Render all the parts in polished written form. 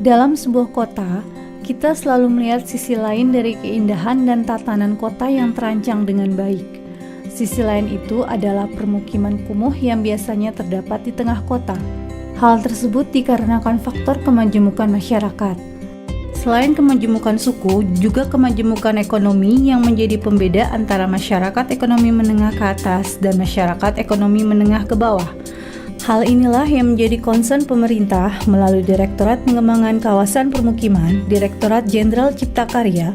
Dalam sebuah kota, kita selalu melihat sisi lain dari keindahan dan tatanan kota yang terancang dengan baik. Sisi lain itu adalah permukiman kumuh yang biasanya terdapat di tengah kota. Hal tersebut dikarenakan faktor kemajemukan masyarakat. Selain kemajemukan suku, juga kemajemukan ekonomi yang menjadi pembeda antara masyarakat ekonomi menengah ke atas dan masyarakat ekonomi menengah ke bawah. Hal inilah yang menjadi concern pemerintah melalui Direktorat Pengembangan Kawasan Permukiman, Direktorat Jenderal Cipta Karya,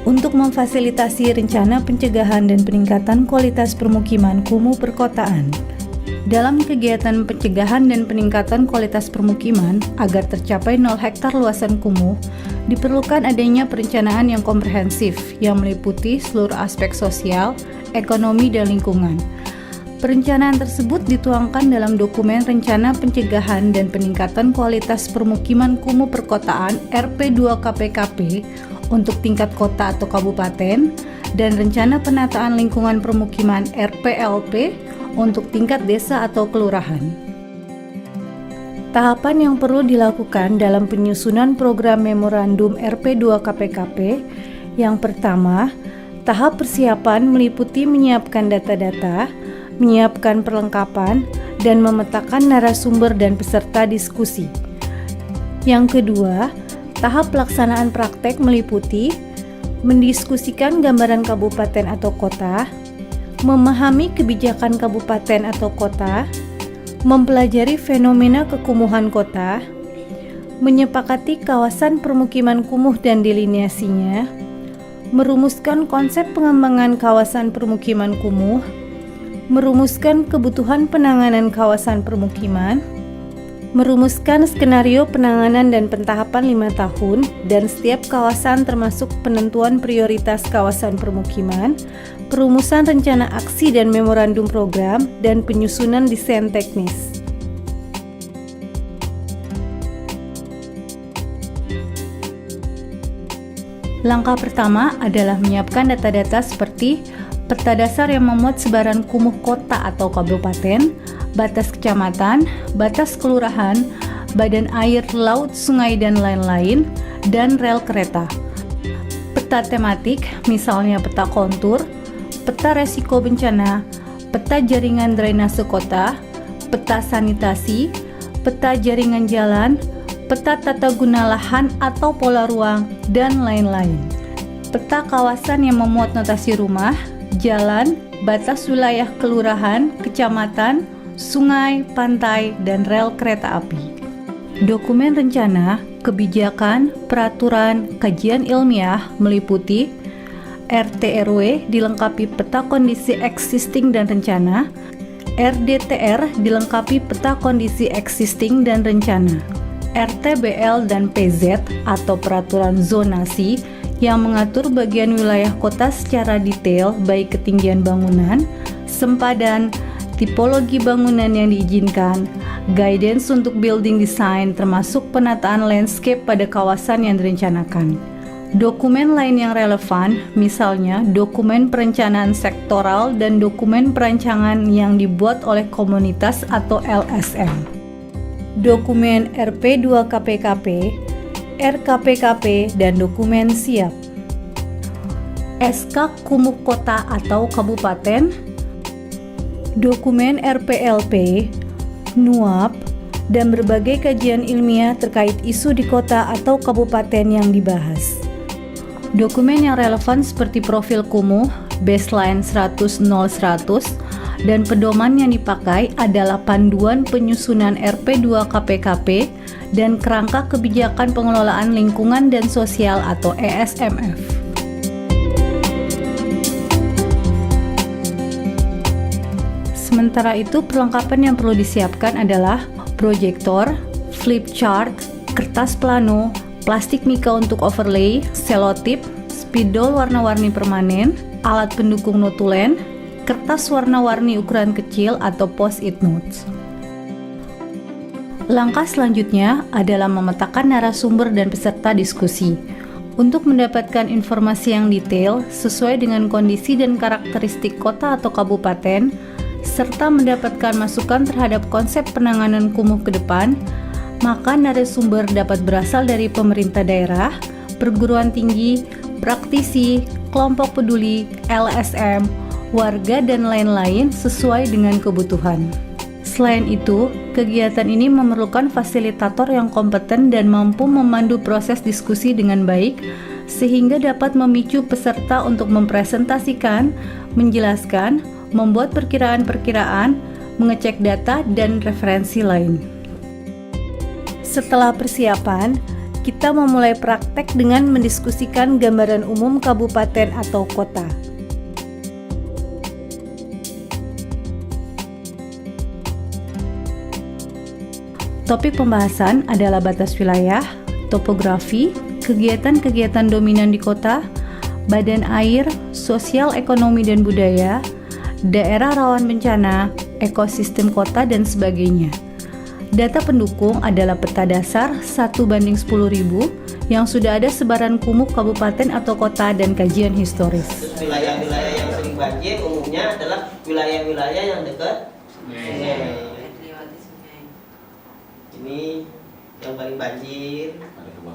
untuk memfasilitasi rencana pencegahan dan peningkatan kualitas permukiman kumuh perkotaan. Dalam kegiatan pencegahan dan peningkatan kualitas permukiman agar tercapai 0 hektar luasan kumuh, diperlukan adanya perencanaan yang komprehensif yang meliputi seluruh aspek sosial, ekonomi, dan lingkungan. Perencanaan tersebut dituangkan dalam dokumen Rencana Pencegahan dan Peningkatan Kualitas Permukiman Kumuh Perkotaan RP2KPKP untuk tingkat kota atau kabupaten dan Rencana Penataan Lingkungan Permukiman RPLP untuk tingkat desa atau kelurahan. Tahapan yang perlu dilakukan dalam penyusunan program memorandum RP2KPKP yang pertama, tahap persiapan meliputi menyiapkan data-data, menyiapkan perlengkapan, dan memetakan narasumber dan peserta diskusi. Yang kedua, tahap pelaksanaan praktek meliputi mendiskusikan gambaran kabupaten atau kota, memahami kebijakan kabupaten atau kota, mempelajari fenomena kekumuhan kota, menyepakati kawasan permukiman kumuh dan delineasinya, merumuskan konsep pengembangan kawasan permukiman kumuh, merumuskan kebutuhan penanganan kawasan permukiman, merumuskan skenario penanganan dan pentahapan 5 tahun dan setiap kawasan termasuk penentuan prioritas kawasan permukiman, perumusan rencana aksi dan memorandum program, dan penyusunan desain teknis. Langkah pertama adalah menyiapkan data-data seperti peta dasar yang memuat sebaran kumuh kota atau kabupaten, batas kecamatan, batas kelurahan, badan air, laut, sungai, dan lain-lain, dan rel kereta. Peta tematik, misalnya peta kontur, peta resiko bencana, peta jaringan drainase kota, peta sanitasi, peta jaringan jalan, peta tata guna lahan atau pola ruang, dan lain-lain. Peta kawasan yang memuat notasi rumah, jalan, batas wilayah kelurahan, kecamatan, sungai, pantai, dan rel kereta api. Dokumen rencana, kebijakan, peraturan, kajian ilmiah meliputi RT/RW dilengkapi peta kondisi existing dan rencana, RDTR dilengkapi peta kondisi existing dan rencana, RTBL dan PZ atau peraturan zonasi yang mengatur bagian wilayah kota secara detail baik ketinggian bangunan, sempadan, tipologi bangunan yang diizinkan, guidance untuk building design termasuk penataan landscape pada kawasan yang direncanakan. Dokumen lain yang relevan, misalnya dokumen perencanaan sektoral dan dokumen perancangan yang dibuat oleh komunitas atau LSM. Dokumen RP2KPKP, RKPKP, dan dokumen siap. SK Kumuh Kota atau Kabupaten, dokumen RPLP, NUAP, dan berbagai kajian ilmiah terkait isu di kota atau kabupaten yang dibahas. Dokumen yang relevan seperti profil kumuh, baseline 100-0-100, dan pedoman yang dipakai adalah panduan penyusunan RP2KPKP dan kerangka kebijakan pengelolaan lingkungan dan sosial atau ESMF. Sementara itu, perlengkapan yang perlu disiapkan adalah proyektor, flip chart, kertas plano, plastik mika untuk overlay, selotip, spidol warna-warni permanen, alat pendukung notulen, kertas warna-warni ukuran kecil atau post-it notes. Langkah selanjutnya adalah memetakan narasumber dan peserta diskusi. Untuk mendapatkan informasi yang detail sesuai dengan kondisi dan karakteristik kota atau kabupaten, serta mendapatkan masukan terhadap konsep penanganan kumuh ke depan, maka narasumber dapat berasal dari pemerintah daerah, perguruan tinggi, praktisi, kelompok peduli, LSM, warga, dan lain-lain sesuai dengan kebutuhan. Selain itu, kegiatan ini memerlukan fasilitator yang kompeten dan mampu memandu proses diskusi dengan baik, sehingga dapat memicu peserta untuk mempresentasikan, menjelaskan, membuat perkiraan-perkiraan, mengecek data, dan referensi lain. Setelah persiapan, kita memulai praktek dengan mendiskusikan gambaran umum kabupaten atau kota. Topik pembahasan adalah batas wilayah, topografi, kegiatan-kegiatan dominan di kota, badan air, sosial ekonomi dan budaya, daerah rawan bencana, ekosistem kota, dan sebagainya. Data pendukung adalah peta dasar 1:10.000 yang sudah ada sebaran kumuh kabupaten atau kota dan kajian historis. Wilayah-wilayah yang sering banjir umumnya adalah wilayah-wilayah yang dekat sungai. Ini yang paling banjir,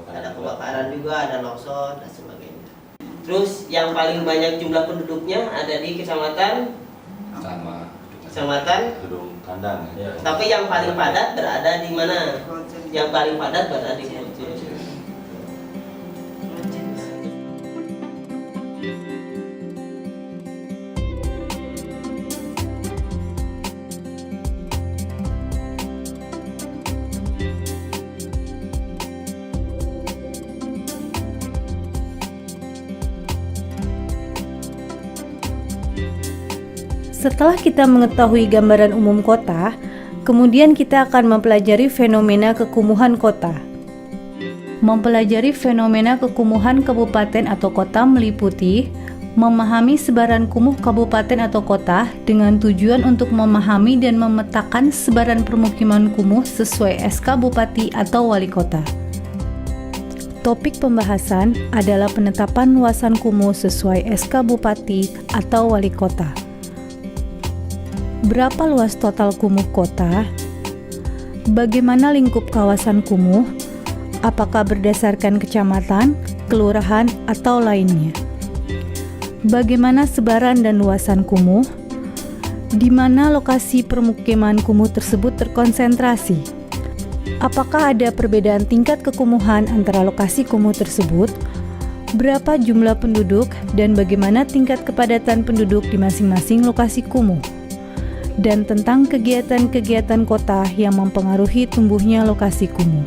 ada kebakaran juga, ada longsor dan sebagainya. Terus yang paling banyak jumlah penduduknya ada di kecamatan Gedung Kandang ya. Tapi yang paling padat berada di mana? Yang paling padat berada di Kojen. Setelah kita mengetahui gambaran umum kota, kemudian kita akan mempelajari fenomena kekumuhan kota. Mempelajari fenomena kekumuhan kabupaten atau kota meliputi memahami sebaran kumuh kabupaten atau kota dengan tujuan untuk memahami dan memetakan sebaran permukiman kumuh sesuai SK Bupati atau Wali Kota. Topik pembahasan adalah penetapan luasan kumuh sesuai SK Bupati atau Wali Kota. Berapa luas total kumuh kota? Bagaimana lingkup kawasan kumuh? Apakah berdasarkan kecamatan, kelurahan, atau lainnya? Bagaimana sebaran dan luasan kumuh? Di mana lokasi permukiman kumuh tersebut terkonsentrasi? Apakah ada perbedaan tingkat kekumuhan antara lokasi kumuh tersebut? Berapa jumlah penduduk dan bagaimana tingkat kepadatan penduduk di masing-masing lokasi kumuh? Dan tentang kegiatan-kegiatan kota yang mempengaruhi tumbuhnya lokasi kumuh.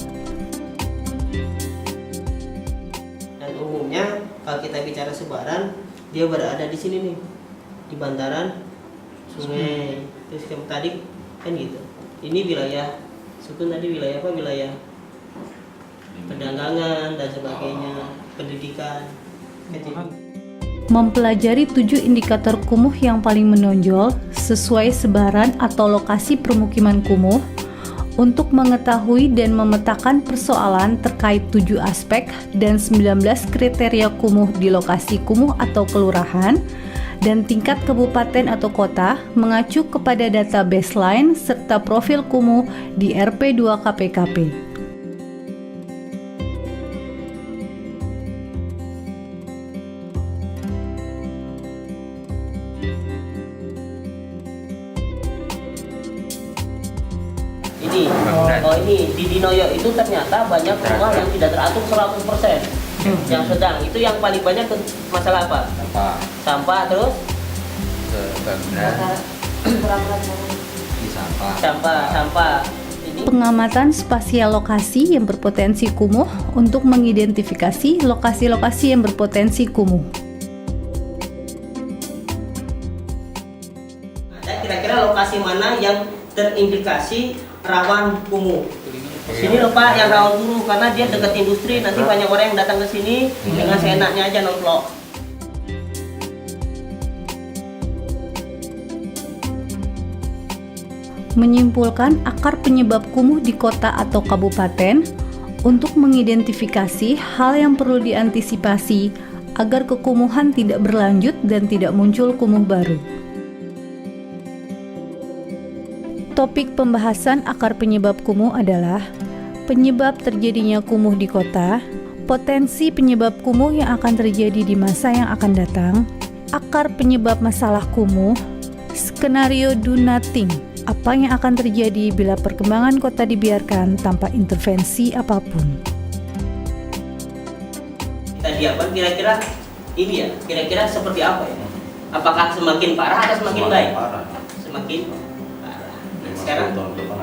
Dan umumnya kalau kita bicara sebaran, dia berada di sini nih, di bantaran sungai. Terus yang tadi kan gitu. Ini wilayah sukun tadi wilayah apa? Wilayah perdagangan dan sebagainya, pendidikan. Mempelajari 7 indikator kumuh yang paling menonjol sesuai sebaran atau lokasi permukiman kumuh untuk mengetahui dan memetakan persoalan terkait 7 aspek dan 19 kriteria kumuh di lokasi kumuh atau kelurahan dan tingkat kabupaten atau kota mengacu kepada data baseline serta profil kumuh di RP2 KPKP. Ini di Dinoyo itu ternyata banyak rumah yang tidak teratur 100%. Yang sedang itu yang paling banyak masalah apa? Sampah terus? Sampah. Pengamatan spasial lokasi yang berpotensi kumuh untuk mengidentifikasi lokasi-lokasi yang berpotensi kumuh. Ada kira-kira lokasi mana yang terindikasi rawan kumuh? Sini loh Pak yang rawan kumuh karena dia dekat industri, nanti banyak orang yang datang ke sini dengan seenaknya aja nongkrong. Menyimpulkan akar penyebab kumuh di kota atau kabupaten untuk mengidentifikasi hal yang perlu diantisipasi agar kekumuhan tidak berlanjut dan tidak muncul kumuh baru. Topik pembahasan akar penyebab kumuh adalah penyebab terjadinya kumuh di kota, potensi penyebab kumuh yang akan terjadi di masa yang akan datang, akar penyebab masalah kumuh, skenario do nothing, apa yang akan terjadi bila perkembangan kota dibiarkan tanpa intervensi apapun. Kita diamkan kira-kira ini ya, kira-kira seperti apa ya? Apakah semakin parah atau semakin baik? Semakin parah. Sekarang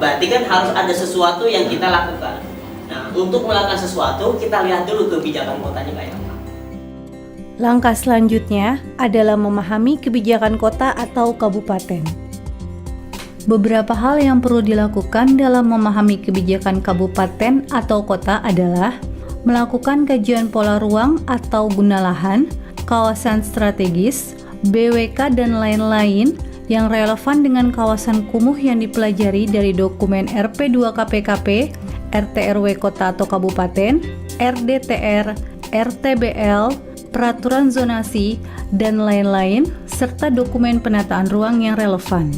berarti kan harus ada sesuatu yang kita lakukan. Nah, untuk melakukan sesuatu kita lihat dulu kebijakan kotanya kayak apa. Langkah selanjutnya adalah memahami kebijakan kota atau kabupaten. Beberapa hal yang perlu dilakukan dalam memahami kebijakan kabupaten atau kota adalah melakukan kajian pola ruang atau guna lahan, kawasan strategis, BWK dan lain-lain yang relevan dengan kawasan kumuh yang dipelajari dari dokumen RP2KPKP, RT/RW Kota atau Kabupaten, RDTR, RTBL, peraturan zonasi, dan lain-lain, serta dokumen penataan ruang yang relevan.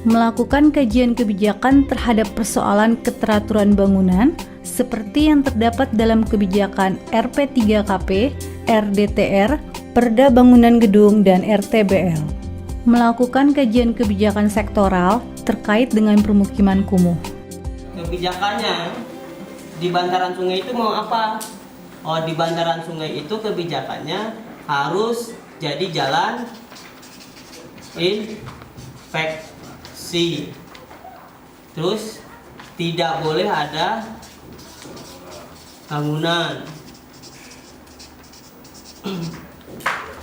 Melakukan kajian kebijakan terhadap persoalan keteraturan bangunan, seperti yang terdapat dalam kebijakan RP3KP, RDTR, Perda Bangunan Gedung, dan RTBL. Melakukan kajian kebijakan sektoral terkait dengan permukiman kumuh. Kebijakannya di bantaran sungai itu mau apa? Oh, di bantaran sungai itu kebijakannya harus jadi jalan infeksi. Terus tidak boleh ada bangunan.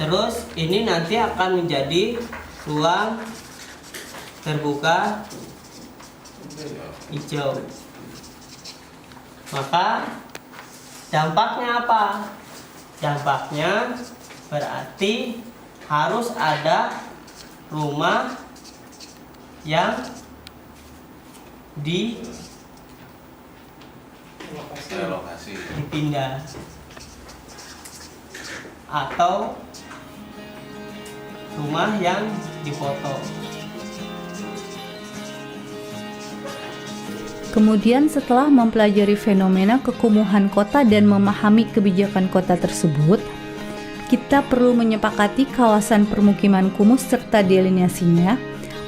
Terus ini nanti akan menjadi ruang terbuka hijau. Maka dampaknya apa? Dampaknya berarti harus ada rumah yang dipindah atau rumah yang dipotong. Kemudian setelah mempelajari fenomena kekumuhan kota dan memahami kebijakan kota tersebut, kita perlu menyepakati kawasan permukiman kumuh serta delineasinya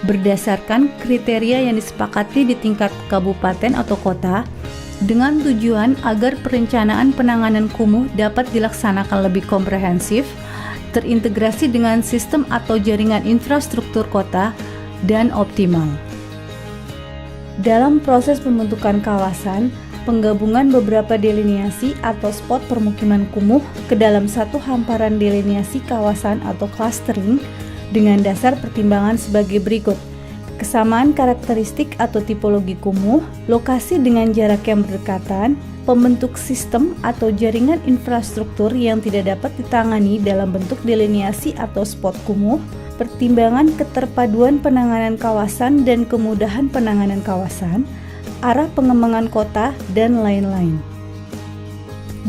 berdasarkan kriteria yang disepakati di tingkat kabupaten atau kota dengan tujuan agar perencanaan penanganan kumuh dapat dilaksanakan lebih komprehensif, terintegrasi dengan sistem atau jaringan infrastruktur kota, dan optimal. Dalam proses pembentukan kawasan, penggabungan beberapa delineasi atau spot permukiman kumuh ke dalam satu hamparan delineasi kawasan atau clustering dengan dasar pertimbangan sebagai berikut: kesamaan karakteristik atau tipologi kumuh, lokasi dengan jarak yang berdekatan, pembentuk sistem atau jaringan infrastruktur yang tidak dapat ditangani dalam bentuk delineasi atau spot kumuh, pertimbangan keterpaduan penanganan kawasan dan kemudahan penanganan kawasan, arah pengembangan kota, dan lain-lain.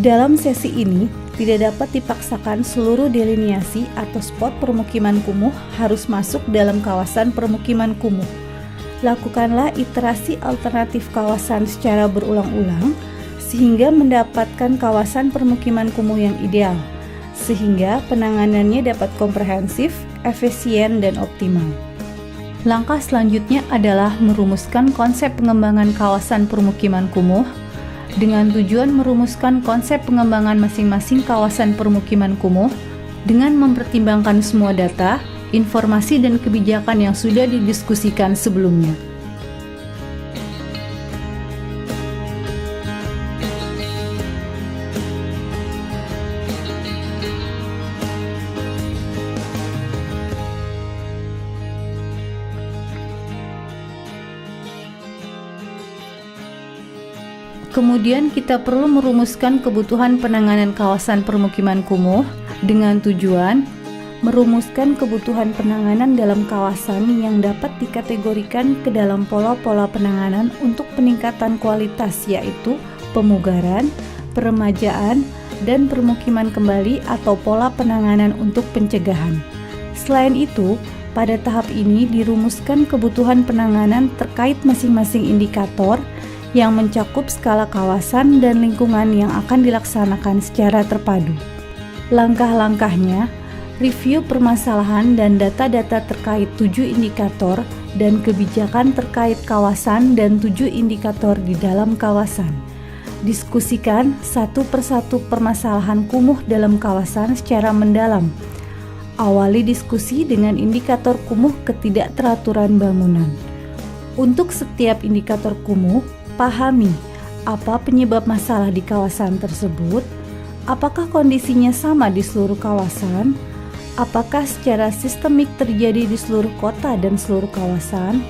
Dalam sesi ini, tidak dapat dipaksakan seluruh delineasi atau spot permukiman kumuh harus masuk dalam kawasan permukiman kumuh. Lakukanlah iterasi alternatif kawasan secara berulang-ulang sehingga mendapatkan kawasan permukiman kumuh yang ideal, sehingga penanganannya dapat komprehensif, efisien, dan optimal. Langkah selanjutnya adalah merumuskan konsep pengembangan kawasan permukiman kumuh dengan tujuan merumuskan konsep pengembangan masing-masing kawasan permukiman kumuh dengan mempertimbangkan semua data, informasi, dan kebijakan yang sudah didiskusikan sebelumnya. Kemudian kita perlu merumuskan kebutuhan penanganan kawasan permukiman kumuh dengan tujuan merumuskan kebutuhan penanganan dalam kawasan yang dapat dikategorikan ke dalam pola-pola penanganan untuk peningkatan kualitas, yaitu pemugaran, peremajaan, dan permukiman kembali atau pola penanganan untuk pencegahan. Selain itu, pada tahap ini dirumuskan kebutuhan penanganan terkait masing-masing indikator yang mencakup skala kawasan dan lingkungan yang akan dilaksanakan secara terpadu. Langkah-langkahnya, review permasalahan dan data-data terkait 7 indikator dan kebijakan terkait kawasan dan 7 indikator di dalam kawasan. Diskusikan satu persatu permasalahan kumuh dalam kawasan secara mendalam. Awali diskusi dengan indikator kumuh ketidakteraturan bangunan. Untuk setiap indikator kumuh, pahami apa penyebab masalah di kawasan tersebut, apakah kondisinya sama di seluruh kawasan, apakah secara sistemik terjadi di seluruh kota dan seluruh kawasan,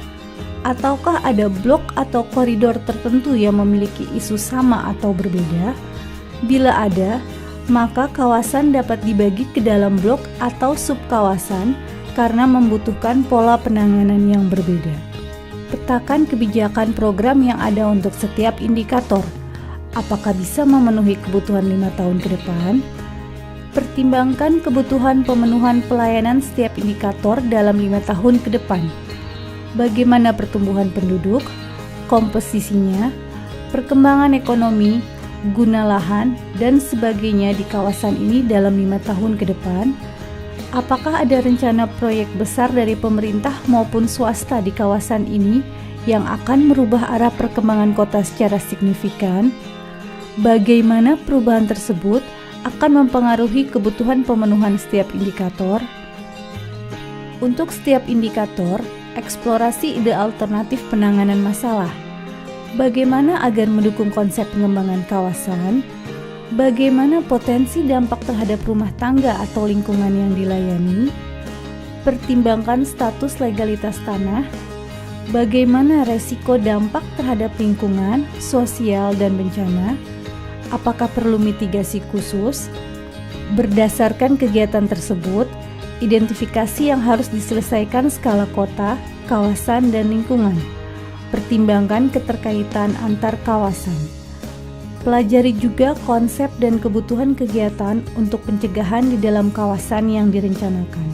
ataukah ada blok atau koridor tertentu yang memiliki isu sama atau berbeda. Bila ada, maka kawasan dapat dibagi ke dalam blok atau subkawasan karena membutuhkan pola penanganan yang berbeda. Petakan kebijakan program yang ada untuk setiap indikator. Apakah bisa memenuhi kebutuhan 5 tahun ke depan? Pertimbangkan kebutuhan pemenuhan pelayanan setiap indikator dalam 5 tahun ke depan. Bagaimana pertumbuhan penduduk, komposisinya, perkembangan ekonomi, guna lahan, dan sebagainya di kawasan ini dalam 5 tahun ke depan? Apakah ada rencana proyek besar dari pemerintah maupun swasta di kawasan ini yang akan merubah arah perkembangan kota secara signifikan? Bagaimana perubahan tersebut akan mempengaruhi kebutuhan pemenuhan setiap indikator? Untuk setiap indikator, eksplorasi ide alternatif penanganan masalah. Bagaimana agar mendukung konsep pengembangan kawasan? Bagaimana potensi dampak terhadap rumah tangga atau lingkungan yang dilayani? Pertimbangkan status legalitas tanah. Bagaimana resiko dampak terhadap lingkungan, sosial, dan bencana? Apakah perlu mitigasi khusus? Berdasarkan kegiatan tersebut, identifikasi yang harus diselesaikan skala kota, kawasan, dan lingkungan. Pertimbangkan keterkaitan antar kawasan. Pelajari juga konsep dan kebutuhan kegiatan untuk pencegahan di dalam kawasan yang direncanakan.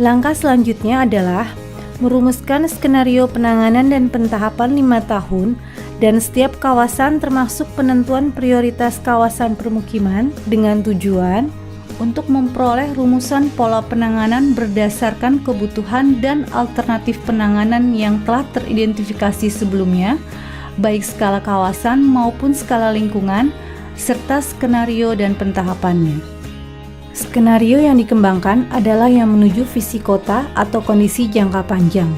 Langkah selanjutnya adalah merumuskan skenario penanganan dan pentahapan 5 tahun dan setiap kawasan termasuk penentuan prioritas kawasan permukiman dengan tujuan untuk memperoleh rumusan pola penanganan berdasarkan kebutuhan dan alternatif penanganan yang telah teridentifikasi sebelumnya, baik skala kawasan maupun skala lingkungan, serta skenario dan pentahapannya. Skenario yang dikembangkan adalah yang menuju visi kota atau kondisi jangka panjang.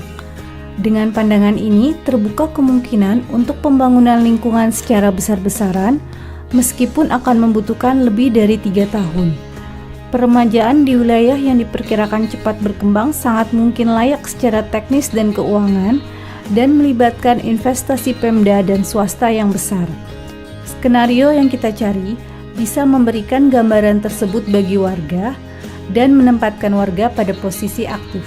Dengan pandangan ini, terbuka kemungkinan untuk pembangunan lingkungan secara besar-besaran, meskipun akan membutuhkan lebih dari 3 tahun. Peremajaan di wilayah yang diperkirakan cepat berkembang sangat mungkin layak secara teknis dan keuangan, dan melibatkan investasi Pemda dan swasta yang besar. Skenario yang kita cari bisa memberikan gambaran tersebut bagi warga dan menempatkan warga pada posisi aktif.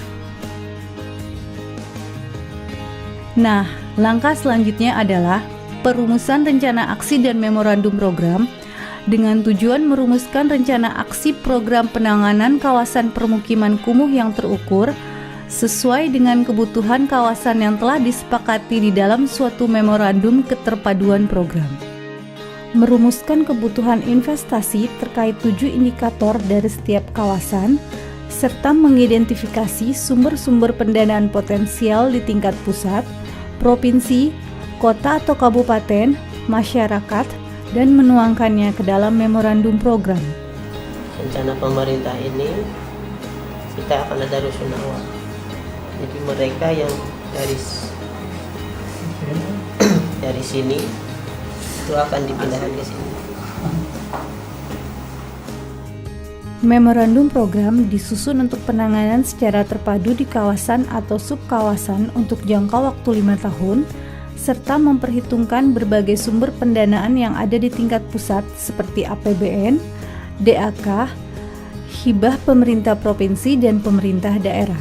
Nah, langkah selanjutnya adalah perumusan rencana aksi dan memorandum program dengan tujuan merumuskan rencana aksi program penanganan kawasan permukiman kumuh yang terukur sesuai dengan kebutuhan kawasan yang telah disepakati di dalam suatu memorandum keterpaduan program. Merumuskan kebutuhan investasi terkait 7 indikator dari setiap kawasan, serta mengidentifikasi sumber-sumber pendanaan potensial di tingkat pusat, provinsi, kota atau kabupaten, masyarakat, dan menuangkannya ke dalam memorandum program. Rencana pemerintah ini kita akan ada rusunawa. Jadi mereka yang dari sini itu akan dipindahkan ke sini. Memorandum program disusun untuk penanganan secara terpadu di kawasan atau subkawasan untuk jangka waktu 5 tahun, serta memperhitungkan berbagai sumber pendanaan yang ada di tingkat pusat seperti APBN, DAK, hibah pemerintah provinsi dan pemerintah daerah.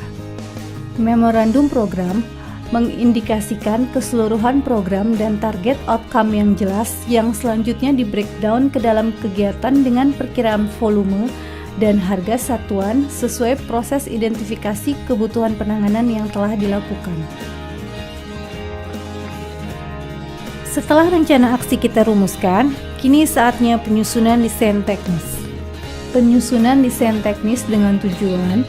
Memorandum program mengindikasikan keseluruhan program dan target outcome yang jelas yang selanjutnya di-breakdown ke dalam kegiatan dengan perkiraan volume dan harga satuan sesuai proses identifikasi kebutuhan penanganan yang telah dilakukan. Setelah rencana aksi kita rumuskan, kini saatnya penyusunan desain teknis. Penyusunan desain teknis dengan tujuan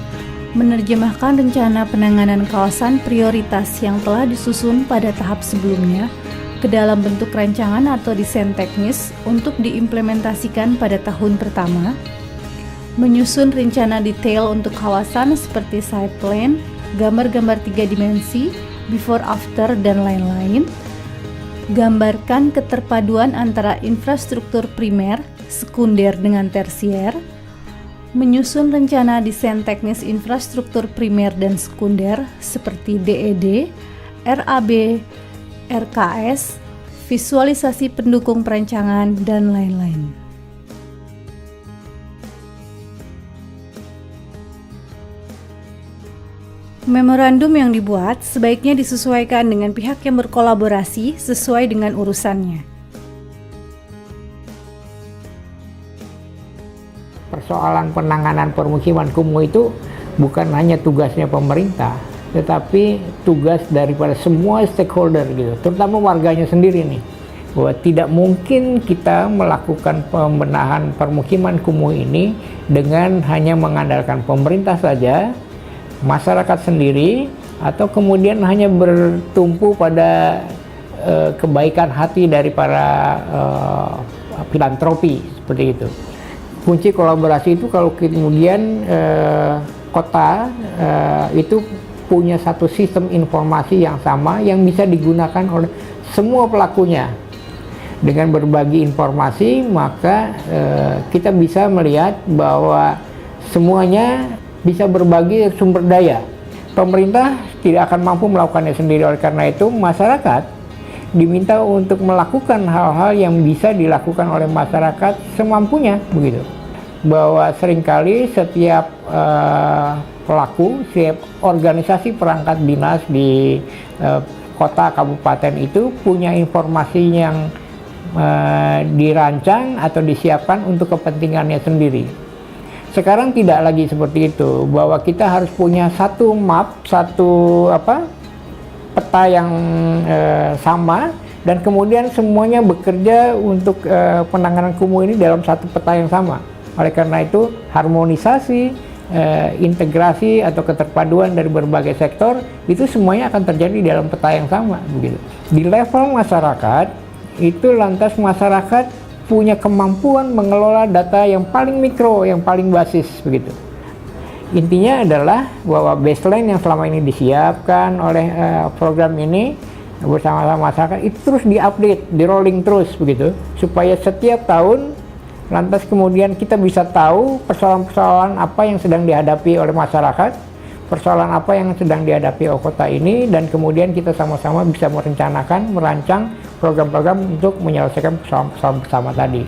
menerjemahkan rencana penanganan kawasan prioritas yang telah disusun pada tahap sebelumnya ke dalam bentuk rancangan atau desain teknis untuk diimplementasikan pada tahun pertama, menyusun rencana detail untuk kawasan seperti site plan, gambar-gambar 3 dimensi, before after, dan lain-lain, gambarkan keterpaduan antara infrastruktur primer, sekunder, dengan tersier, menyusun rencana desain teknis infrastruktur primer dan sekunder seperti DED, RAB, RKS, visualisasi pendukung perencanaan, dan lain-lain. Memorandum yang dibuat sebaiknya disesuaikan dengan pihak yang berkolaborasi sesuai dengan urusannya. Persoalan penanganan permukiman kumuh itu bukan hanya tugasnya pemerintah, tetapi tugas daripada semua stakeholder gitu, terutama warganya sendiri nih. Bahwa tidak mungkin kita melakukan pembenahan permukiman kumuh ini dengan hanya mengandalkan pemerintah saja, masyarakat sendiri, atau kemudian hanya bertumpu pada kebaikan hati dari para filantropi seperti itu. Kunci kolaborasi itu kalau kemudian kota itu punya satu sistem informasi yang sama yang bisa digunakan oleh semua pelakunya. Dengan berbagi informasi, maka kita bisa melihat bahwa semuanya bisa berbagi sumber daya. Pemerintah tidak akan mampu melakukannya sendiri, oleh karena itu masyarakat diminta untuk melakukan hal-hal yang bisa dilakukan oleh masyarakat semampunya, begitu. Bahwa seringkali setiap pelaku, setiap organisasi perangkat dinas di kota kabupaten itu punya informasi yang dirancang atau disiapkan untuk kepentingannya sendiri. Sekarang tidak lagi seperti itu, bahwa kita harus punya satu map, satu peta yang sama, dan kemudian semuanya bekerja untuk penanganan kumuh ini dalam satu peta yang sama. Oleh karena itu harmonisasi, integrasi atau keterpaduan dari berbagai sektor itu semuanya akan terjadi di dalam peta yang sama, begitu. Di level masyarakat itu lantas masyarakat punya kemampuan mengelola data yang paling mikro, yang paling basis, begitu. Intinya adalah bahwa baseline yang selama ini disiapkan oleh program ini bersama-sama masyarakat itu terus diupdate, di rolling terus, begitu, supaya setiap tahun lantas kemudian kita bisa tahu persoalan-persoalan apa yang sedang dihadapi oleh masyarakat, persoalan apa yang sedang dihadapi oleh kota ini, dan kemudian kita sama-sama bisa merencanakan, merancang program-program untuk menyelesaikan persoalan-persoalan bersama tadi.